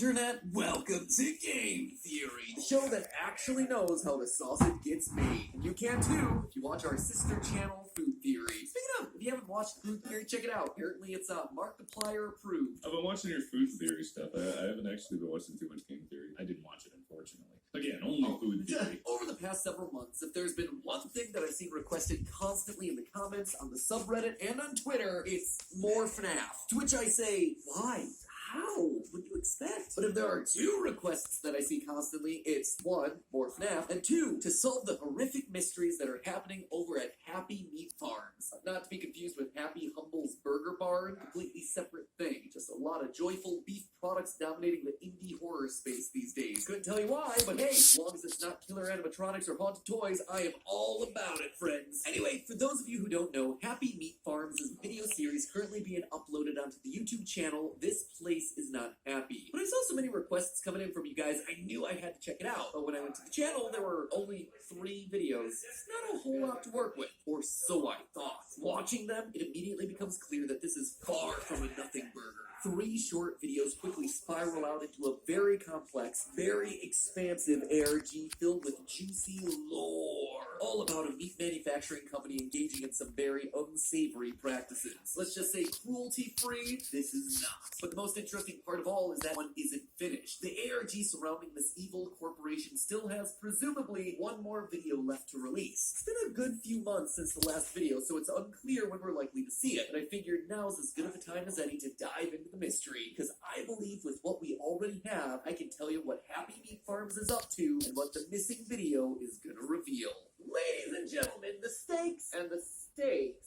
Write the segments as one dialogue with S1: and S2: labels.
S1: Internet, welcome to Game Theory, the show that actually knows how the sausage gets made. And you can too if you watch our sister channel, Food Theory. Speaking of, if you haven't watched Food Theory, check it out. Apparently it's Markiplier approved.
S2: I've been watching your Food Theory stuff. I haven't actually been watching too much Game Theory. I didn't watch it, unfortunately. Again, only Food Theory.
S1: Over the past several months, if there's been one thing that I've seen requested constantly in the comments, on the subreddit, and on Twitter, it's more FNAF. To which I say, why? How? What do you expect? But if there are two requests that I see constantly, it's one, more FNAF, and two, to solve the horrific mysteries that are happening over at Happy Meat Farms. Not to be confused with Happy Humble's Burger Barn, completely separate thing. Just a lot of joyful beef products dominating the indie horror space these days. Couldn't tell you why, but hey, as long as it's not killer animatronics or haunted toys, I am all about it, friends. Anyway, for those of you who don't know, Happy Meat Farms is a video series currently being uploaded onto the YouTube channel This Place Is Not Happy. When I saw so many requests coming in from you guys, I knew I had to check it out. But when I went to the channel, there were only 3 videos. It's not a whole lot to work with, or so I thought. Watching them, it immediately becomes clear that this is far from a nothing burger. 3 short videos quickly spiral out into a very complex, very expansive ARG filled with juicy lore. All about a meat manufacturing company engaging in some very unsavory practices. Let's just say cruelty-free, this is not. But the most interesting part of all is that one isn't finished. The ARG surrounding this evil corporation still has, presumably, one more video left to release. It's been a good few months since the last video, so it's unclear when we're likely to see it. But I figured now's as good of a time as any to dive into the mystery, because I believe with what we already have, I can tell you what Happy Meat Farms is up to and what the missing video is gonna reveal. Ladies and gentlemen, the stakes and the stakes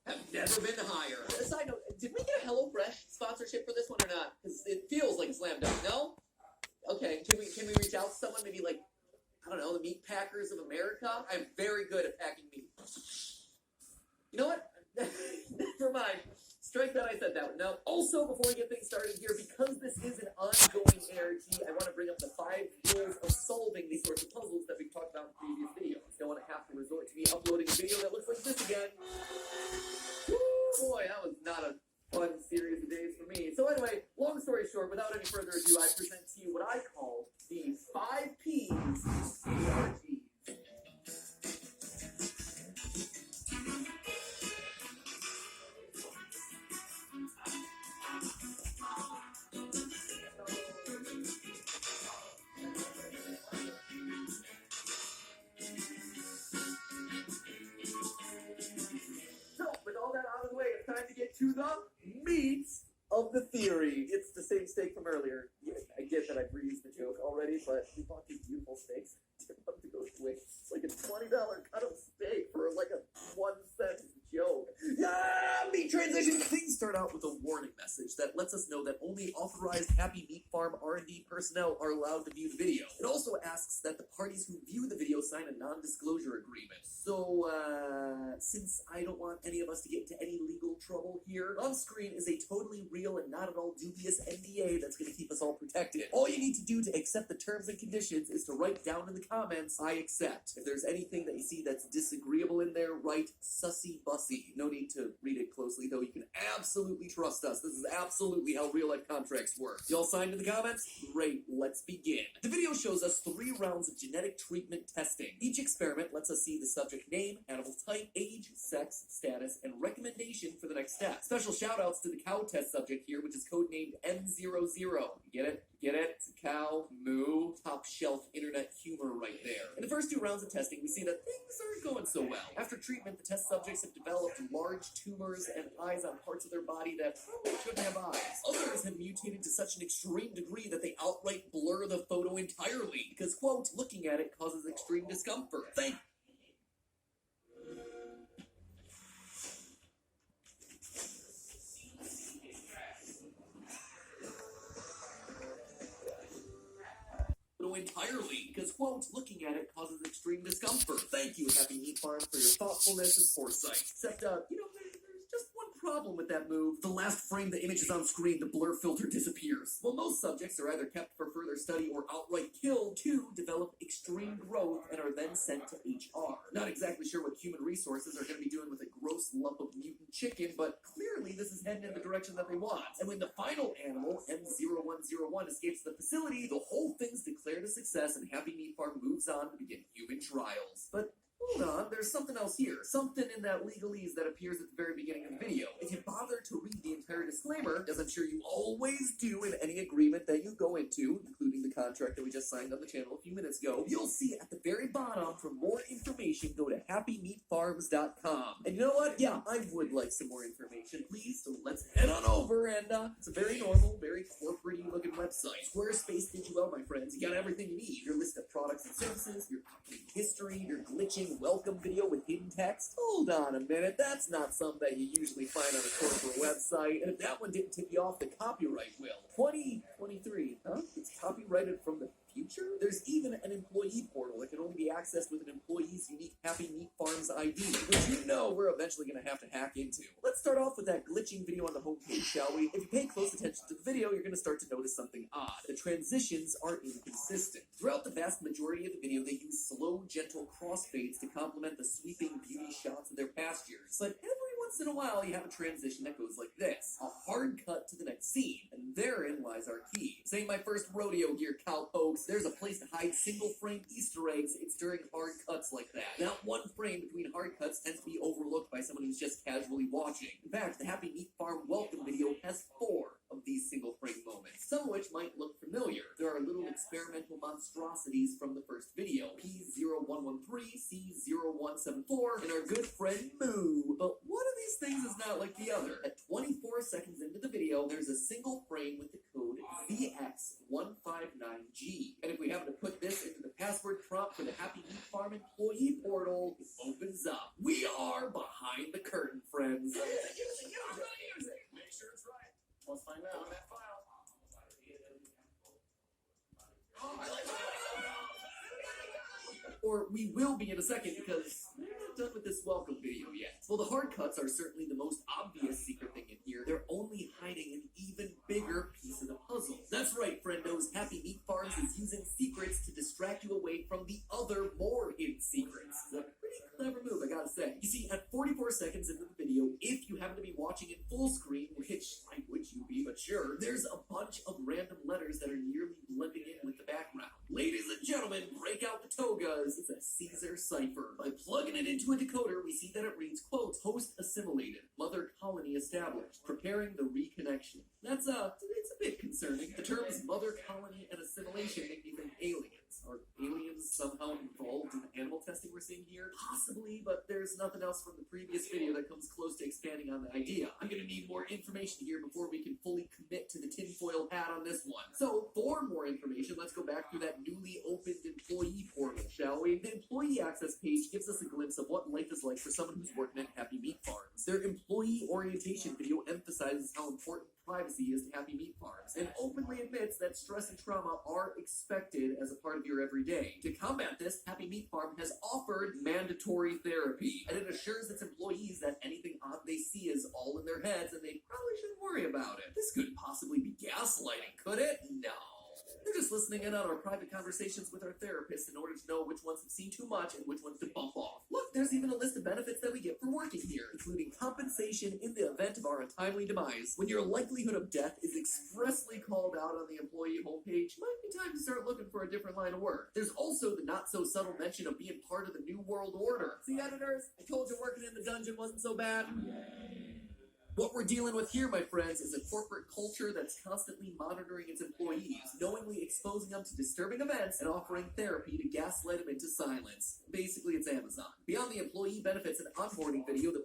S1: have never been higher. Side note, did we get a HelloFresh sponsorship for this one or not? Because it feels like a slam dunk, no? Okay, can we reach out to someone, maybe like, I don't know, the Meat Packers of America? I'm very good at packing meat. You know what? Never mind. Strike that, I said that one. Now, also, before we get things started here, because this is an ongoing ARG, I want to bring up the 5 rules of solving these sorts of puzzles that we've talked about in previous videos. Don't want to have to resort to me uploading a video that looks like this again. Woo, boy, that was not a fun series of days for me. So anyway, long story short, without any further ado, I present to you what I call the 5 Ps of ARG. Time to get to the meat of the theory. It's the same steak from earlier. Yeah, I get that I've reused the joke already, but we bought these beautiful steaks. Didn't want to go to waste. It's like a $20 cut of steak for like a 1-cent joke. Yeah, meat transition. Things start out with a warning message that lets us know that only authorized Happy Meat Farm R&D personnel are allowed to view the video. It also asks that the parties who view the video sign a non-disclosure agreement. So, since I don't want any of us to get into any legal trouble here, on screen is a totally real and not at all dubious NDA that's going to keep us all protected. All you need to do to accept the terms and conditions is to write down in the comments, I accept. If there's anything that you see that's disagreeable in there, write sussy bussy. No need to read it closely, though. You can absolutely trust us. This is absolutely how real-life contracts work. Y'all signed in the comments? Great, let's begin. The video shows us 3 rounds of genetic treatment testing. Each experiment lets us see the subject name, animal type, age, sex, status, and recommendation for the next step. Special shout-outs to the cow test subject here, which is codenamed M00. You get it? Get it? It's a cow, moo, top shelf internet humor right there. In the first 2 rounds of testing, we see that things aren't going so well. After treatment, the test subjects have developed large tumors and eyes on parts of their body that probably shouldn't have eyes. Others have mutated to such an extreme degree that they outright blur the photo entirely, because, quote, looking at it causes extreme discomfort. Thank entirely, because, quote, looking at it causes extreme discomfort. Thank you, Happy Meat Farm, for your thoughtfulness and foresight. Except, there's just one problem with that move. The last frame the image is on screen, the blur filter disappears. While most subjects are either kept for further study or outright killed, two develop extreme growth and are then sent to HR. Not exactly sure what human resources are going to be doing with a gross lump of mutant chicken, but clearly this is heading in the direction that they want. And when the final animal, M0101, escapes the facility, the whole thing's declared a success and Happy Meat Farm moves on to begin human trials. But hold on, there's something else here. Something in that legalese that appears at the very beginning of the video. If you bother to read the entire disclaimer, as I'm sure you always do in any agreement that you go into, including the contract that we just signed on the channel a few minutes ago, you'll see at the very bottom, for more information, go to happymeatfarms.com. And you know what? Yeah, I would like some more information, please. So let's head on over, and it's a very normal, very corporate-y looking website. Squarespace did you well, my friends. You got everything you need. Your list of products and services, your company history, your glitching welcome video with hidden text. Hold on a minute, that's not something that you usually find on a corporate website. And if that one didn't tip you off, the copyright will. 2023, huh? It's copyrighted from the future? There's even an employee portal that can only be accessed with an employee's unique Happy Meat Farms ID, which you know we're eventually going to have to hack into. Let's start off with that glitching video on the homepage, shall we? If you pay close attention to the video, you're going to start to notice something odd. The transitions are inconsistent. Throughout the vast majority of the video, they use slow, gentle crossfades to complement the sweeping beauty shots of their pastures. But every once in a while, you have a transition that goes like this. A hard cut to the next scene, and therein lies our key. This ain't my first rodeo here, cowpokes. There's a place to hide single-frame Easter eggs. It's during hard cuts like that. Not one frame between hard cuts tends to be overlooked by someone who's just casually watching. In fact, the Happy Meat Farm welcome video has 4 of these single-frame moments, some of which might look familiar. There are little experimental monstrosities from the first video, P0113, C0174, and our good friend Moo. But one of these things is not like the other. At 24 seconds into the video, there's a single frame with the code VX159G. And if we happen to put this into the password prompt for the Happy Meat Farm employee portal, it opens up. We are behind the curtain, friends.
S3: Use it. Make sure it's right. Let's find out on that file.
S1: Or we will be in a second, because we're not done with this welcome video yet. Well, the hard cuts are certainly the most obvious secret thing in here. They're only hiding an even bigger piece of the puzzle. That's right, friendos. Happy Meat Farms is using secrets to distract you away from the other, more hidden secrets. It's a pretty clever move, I gotta say. You see, at 44 seconds into the video, if you happen to be watching in full screen, which I would you be, but sure, there's a bunch of random letters that are nearly blending in with the background. Ladies and gentlemen, break out the togas. It's a Caesar cipher. By plugging it into a decoder, we see that it reads, quote, host assimilated, mother colony established, preparing the reconnection. It's a bit concerning. The terms mother colony and assimilation make me think aliens. Are aliens somehow involved in the animal testing we're seeing here? Possibly, but there's nothing else from the previous video that comes close to expanding on the idea. I'm gonna need more information here before we can fully commit to the tinfoil hat on this one. So, for more information, let's go back through that newly opened employee portal, shall we? The employee access page gives us a glimpse of what life is like for someone who's working at Happy Meat Farms. Their employee orientation video emphasizes how important privacy is to Happy Meat Farms, and openly admits that stress and trauma are expected as a part of your everyday. To combat this, Happy Meat Farm has offered mandatory therapy, and it assures its employees that anything odd they see is all in their heads, and they probably shouldn't worry about it. This couldn't possibly be gaslighting, could it? No. They're just listening in on our private conversations with our therapists in order to know which ones have seen too much and which ones to bump off. Look, there's even a list of benefits that we get for working here, including compensation in the event of our untimely demise. When your likelihood of death is expressly called out on the employee homepage, might be time to start looking for a different line of work. There's also the not-so-subtle mention of being part of the New World Order. See, editors? I told you working in the dungeon wasn't so bad. What we're dealing with here, my friends, is a corporate culture that's constantly monitoring its employees, knowingly exposing them to disturbing events and offering therapy to gaslight them into silence. Basically, it's Amazon. Beyond the employee benefits and onboarding video, the